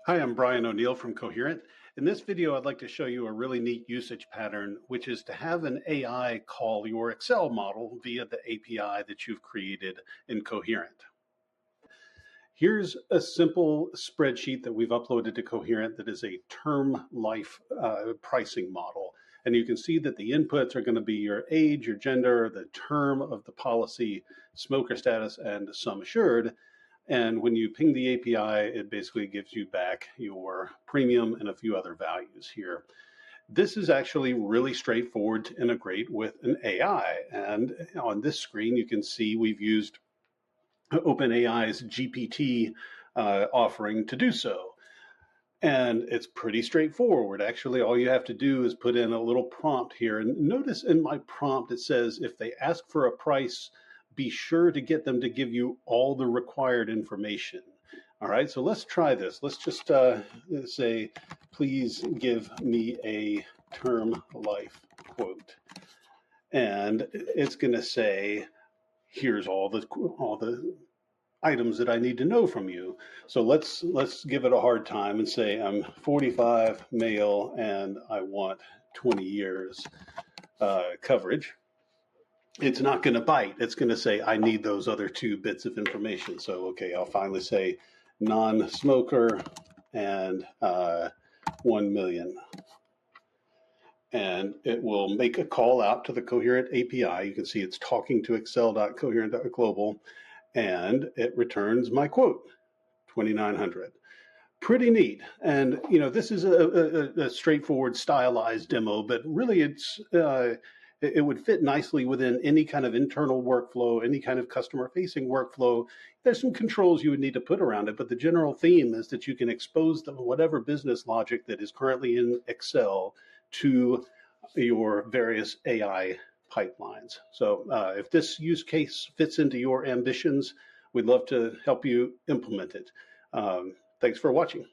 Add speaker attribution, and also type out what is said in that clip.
Speaker 1: Hi, I'm Bryan O'Neal from Coherent. In this video, I'd like to show you a really neat usage pattern, which is to have an AI call your Excel model via the API that you've created in Coherent. Here's a simple spreadsheet that we've uploaded to Coherent that is a term life pricing model. And you can see that the inputs are going to be your age, your gender, the term of the policy, smoker status, and sum assured. And when you ping the API, it basically gives you back your premium and a few other values here. This is actually really straightforward to integrate with an AI. And on this screen, you can see we've used OpenAI's GPT offering to do so. And it's pretty straightforward. Actually, all you have to do is put in a little prompt here. And notice in my prompt, it says if they ask for a price, be sure to get them to give you all the required information. All right, so let's try this. Let's just say, please give me a term life quote. And it's going to say, here's all the items that I need to know from you. So let's give it a hard time and say I'm 45, male, and I want 20 years coverage. It's not going to bite. It's going to say, I need those other two bits of information. So, okay, I'll finally say non-smoker and 1 million. And it will make a call out to the Coherent API. You can see it's talking to excel.coherent.global, and it returns my quote, 2,900. Pretty neat. And, you know, this is a straightforward stylized demo, but really it would fit nicely within any kind of internal workflow, any kind of customer-facing workflow. There's some controls you would need to put around it, but the general theme is that you can expose them whatever business logic that is currently in Excel to your various AI pipelines. So if this use case fits into your ambitions, we'd love to help you implement it. Thanks for watching.